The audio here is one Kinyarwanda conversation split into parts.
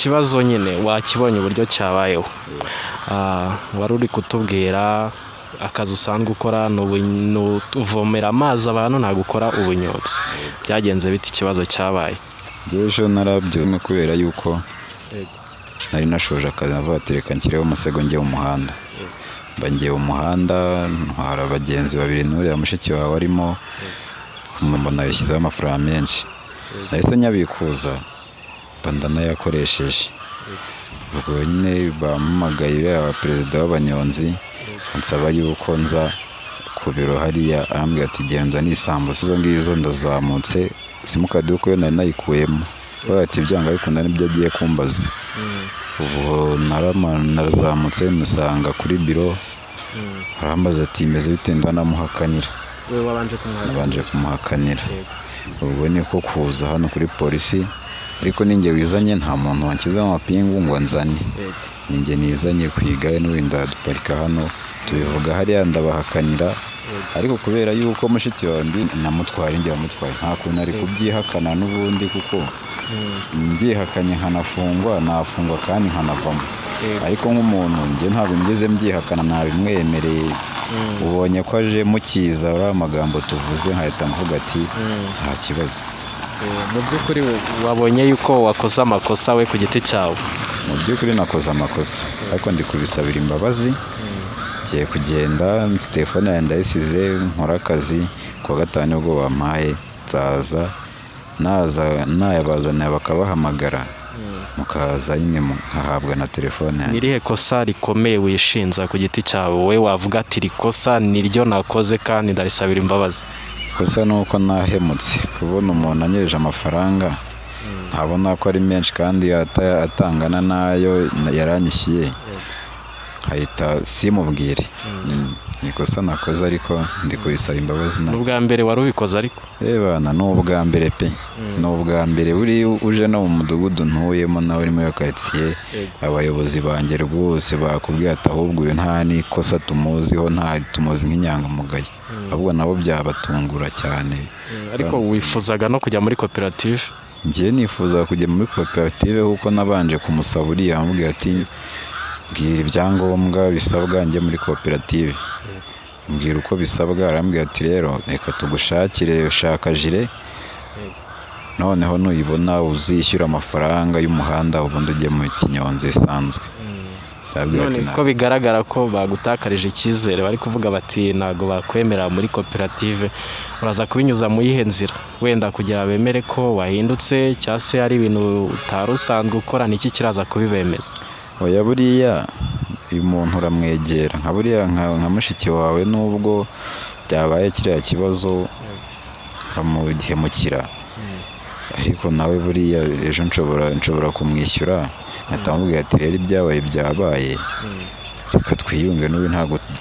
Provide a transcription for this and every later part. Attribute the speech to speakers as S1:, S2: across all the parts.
S1: kibazo nyine wakibonye uburyo cyabayeho. Wari uri kutubwira akazi usanzwe ukora ni uvomera amazi abantu, ntabwo ukora ubunyonzi. Byagenze bite ikibazo cyabaye?
S2: ejo narabyumye kubera yuko nari nashoje akazi navuga ati reka nshyireho umusego njye mu muhanda. Ngiye mu muhanda ntwara abagenzi babiri n'uriya mushiki wawe arimo, mbona yashyizeho amafaranga menshi, nahise nyabikuza ndanayakoresheje. ubwo nyine bampamagaye perezida w'abanyonzi ansaba yuko nza ku biro hariya, arambwira ati genda n'isambusa izo ngizo ndazamutse, simukadi yuko yo nari nayikuyemo, ati byanga bikunda nibyo agiye kumbaza. Ubu narazamutse musanga kuri biro, arambaza ati meze bite, ndanamuhakanira.
S1: Wewe
S2: wabanje kumuhakanira. Ubwo niko kuza hano kuri polisi, ariko ninjye wizanye, nta muntu wanshyizeho amapingu ngo nzane, ninjye nizanye ku igare n'uwenda duparika hano, tubivuga hariya ndabahakanira. Ariko kubera yuko mushiki wawe namutwara njye wamutwaye, nta kuntu ari kubyihakana n'ubundi, kuko mbyihakanye nkanafungwa, nafungwa kandi nkanavamo. Ariko nk'umuntu njye ntabwo ngeze mbyihakana, ntabimwemereye. Ubonye ko aje mukiza uriya amagambo tuvuze, nkahita mvuga ati nta kibazo.
S1: Mu by'ukuri wabonye yuko wakoze amakosa we ku giti cyawe?
S2: Mu by'ukuri nakoze amakosa, ariko ndi kubisabira imbabazi. Ngiye kugenda, telefone yanjye ndayisize, nkora akazi kuwa gatanu nibwo bampaye, naza nayabazaniye bakabahamagara, mukaza nyine nkahabwa na telefone yanjye.
S1: Nirihe kosa rikomeye wishinza ku giti cyawe wowe wavuga ati iri kosa niryo nakoze kandi ndarisabira imbabazi?
S2: Kosa ni uko nahemutse, kubona umuntu anyereje amafaranga ntabona ko ari menshi kandi atangana n'ayo yaranyishyuye, nkahita simubwire. Ni ikosa nakoze, ariko ndi kubisaba imbabazi.
S1: Ni ubwa mbere wari ubikoze? Ariko
S2: bana ni ubwa mbere pe, ni ubwa mbere. Buri uje no mu mudugudu ntuyemo nawe uri muri karitsiye, abayobozi banjye rwose bakubwira ati ahubwo uyu nta n'ikosa tumuziho, nta tumuzi nk'inyangamugayo, ahubwo nabo byabatungura cyane.
S1: Ariko wifuzaga no kujya muri koperative?
S2: Ngiye nifuza kujya muri koperative kuko nabanje kumusaba uriya, amubwira ati mbwira ibyangombwa bisabwa njye muri koperative. Mbwira uko bisabwa, arambwira ati rero reka tugushakire, ushaka jire, noneho nuyibona uzishyura amafaranga y'umuhanda, ubundi ujye mu kinyonzi bisanzwe.
S1: None ko bigaragara ko bagutakarije icyizere, bari kuvuga bati ntago bakwemera muri koperative, uraza kubinyuza mu yihe nzira wenda kugira bemere ko wahindutse, cyangwa se ari ibintu utari usanzwe ukora, niki kiraza kubibemeza?
S2: Oya, buriya uyu muntu uramwegera nka buriya nka mushiki wawe, nubwo byabaye kiriya kibazo amuhemukira, ariko nawe buriya ejo nshobora kumwishyura, natamubwira ati rero ibyabaye byabaye, reka twiyunge, n'ubu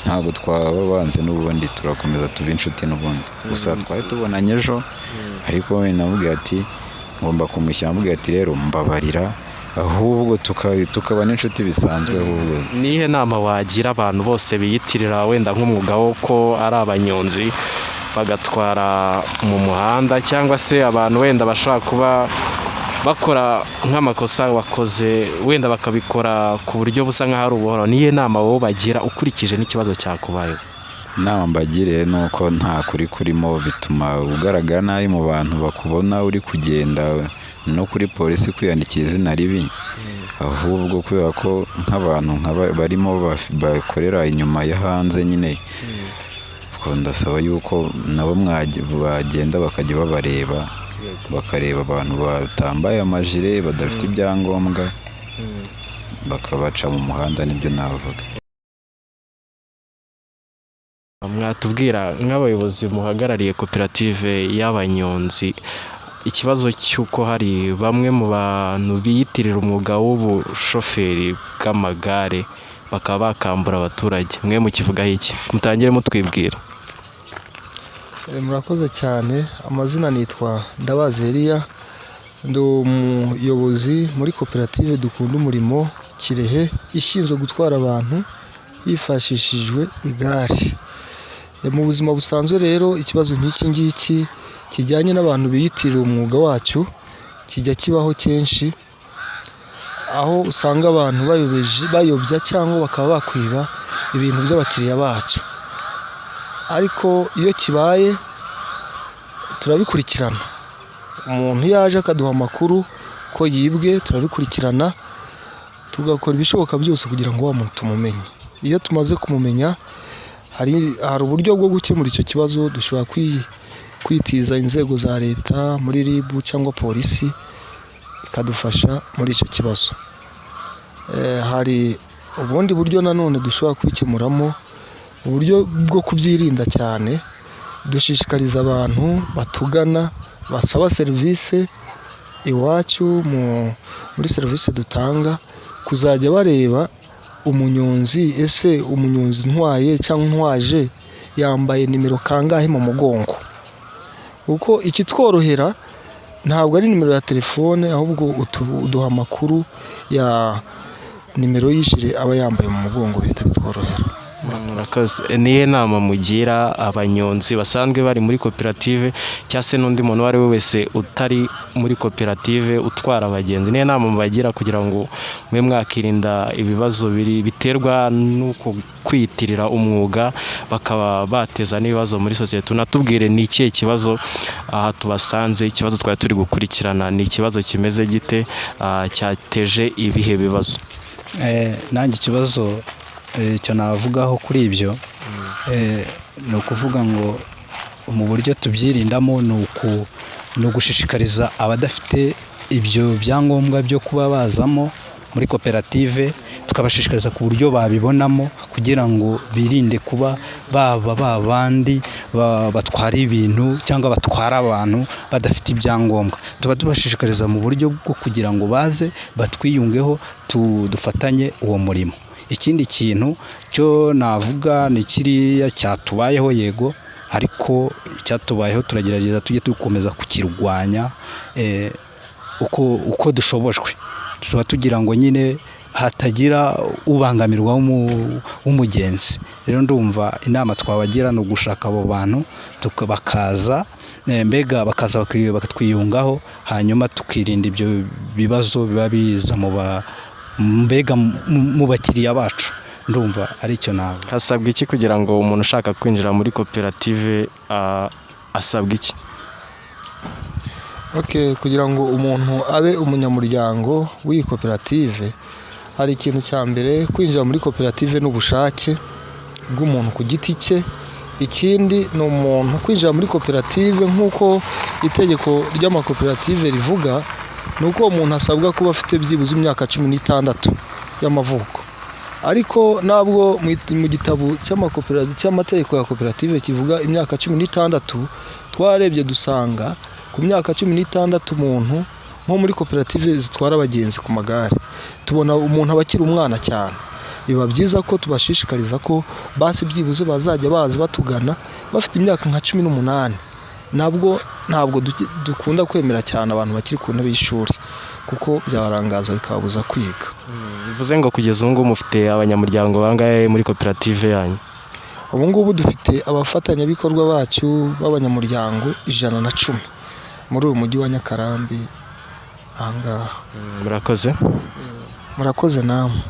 S2: ntabwo twaba banze, n'ubundi turakomeza tuba inshuti n'ubundi. Gusa twari tubonanye ejo, ariko namubwira ati ngomba kumwishyura, namubwira ati rero mbabarira, ahubwo tukaba n'inshuti bisanzwe. Ahubwo
S1: nihe nama wagira abantu bose biyitirira wenda nk'umwuga wo ko ari abanyonzi bagatwara mu muhanda, cyangwa se abantu wenda bashobora kuba bakora nk'amakosa wakoze wenda bakabikora ku buryo busa nk'aho ari ubuhoro? niye nama wowe bagira ukurikije n'ikibazo cyakubayeho?
S2: inama mbagiriye ni uko nta kuri kurimo, bituma ugaragara nabi mu bantu bakubona uri kugenda no kuri polisi kwiyandikira izina ribi, ahubwo kubera ko nk'abantu barimo bakorera inyuma ya hanze nyine, ndasaba yuko nabo bagenda bakajya babareba, bakareba abantu batambaye amajire badafite ibyangombwa, bakabaca mu muhanda. Nibyo navuga.
S1: Mwatubwira nk'abayobozi muhagarariye koperative y'abanyonzi, ikibazo cy'uko hari bamwe mu bantu biyitirira umwuga w'ubushoferi bw'amagare bakaba bakambura abaturage, mwe mukivugaho iki? Mutangire mutwibwira.
S3: Murakoze cyane. Amazina nitwa Ndabazi Elia, ndi umuyobozi muri koperative Dukunda Umurimo Kirehe, ishinzwe gutwara abantu hifashishijwe igare. Mu buzima busanzwe rero ikibazo nk'iki ngiki kijyanye n'abantu biyitirira umwuga wacyo kijya kibaho kenshi, aho usanga abantu bayobya cyangwa bakaba bakwiba ibintu by'abakiriya bacu, ariko iyo kibaye turabikurikirana. Umuntu yaje akaduha amakuru ko yibwe, turabikurikirana tugakora ibishoboka byose kugira ngo wa muntu tumumenye. Iyo tumaze kumumenya, hari uburyo bwo gukemura icyo kibazo. Dushobora kwitiza inzego za leta muri RIB cyangwa polisi ikadufasha muri icyo kibazo. Hari ubundi buryo nanone dushobora kubikemuramo, uburyo bwo kubyirinda cyane. Dushishikariza abantu batugana basaba serivisi iwacu muri serivisi dutanga kuzajya bareba umunyonzi, ese umunyonzi ntwaye cyangwa ntwaje yambaye nimero kangahe mu mugongo, kuko ikitworohera ntabwo ari nimero ya telefone, ahubwo uduha amakuru ya nimero y'ijire aba yambaye mu mugongo, bihita bitworohera.
S1: Murakoze. Niyo nama mugira abanyonzi basanzwe bari muri koperative cyangwa se n'undi muntu uwo ari we wese utari muri koperative utwara abagenzi, niyo nama mubagira kugira ngo mube mwakirinda ibibazo biterwa n'uko kwiyitirira umwuga bakaba bateza n'ibibazo muri sosiyete? Unatubwire ni ikihe kibazo aha tubasanze, ikibazo twari turi gukurikirana ni ikibazo kimeze gite, cyateje ibihe bibazo?
S4: Nanjye ikibazo icyo navugaho kuri ibyo ni ukuvuga ngo mu buryo tubyirindamo ni ugushishikariza abadafite ibyo byangombwa byo kuba bazamo muri koperative, tukabashishikariza ku buryo babibonamo kugira ngo birinde kuba babandi batwara ibintu cyangwa batwara abantu badafite ibyangombwa. Tuba tubashishikariza mu buryo bwo kugira ngo baze batwiyungeho, dufatanye uwo murimo. Ikindi kintu cyo navuga ni kiriya cyatubayeho, yego, ariko icyatubayeho turagerageza tujye dukomeza kukirwanya uko dushobojwe. Tuba tugira ngo nyine hatagira ubangamirwa w'umugenzi. Rero ndumva inama twabagira ni ugushaka abo bantu bakaza, mbega bakaza bakatwiyungaho, hanyuma tukirinda ibyo bibazo biba biza mbega mu bakiriya bacu. Ndumva ari icyo nawe.
S1: Hasabwa iki kugira ngo umuntu ushaka kwinjira muri koperative asabwa iki?
S3: Kugira ngo umuntu abe umunyamuryango w'iyi koperative, hari ikintu cya mbere, kwinjira muri koperative n'ubushake bw'umuntu ku giti cye. Ikindi ni umuntu kwinjira muri koperative nk'uko itegeko ry'amakoperative rivuga, ni uko umuntu asabwa kuba afite byibuze imyaka 16 y'amavuko. Ariko ntabwo mu gitabo cy'amategeko ya koperative kivuga imyaka 16, twarebye dusanga ku myaka 16 umuntu nko muri koperative zitwara abagenzi ku magare, tubona umuntu aba akiri umwana cyane. Biba byiza ko tubashishikariza ko basi byibuze bazajya baza batugana bafite imyaka nka 18. Ntabwo dukunda kwemera cyane abantu bakiri ku ntebe y'ishuri, kuko byabarangaza bikabuza kwiga.
S1: Bivuze ngo kugeza ubu ngubu mufite abanyamuryango bangahe muri koperative yanyu?
S3: Ubu ngubu dufite abafatanyabikorwa bacu b'abanyamuryango 110 muri uyu mujyi wa Nyakarambi ahangaha.
S1: Murakoze.
S3: Murakoze namwe.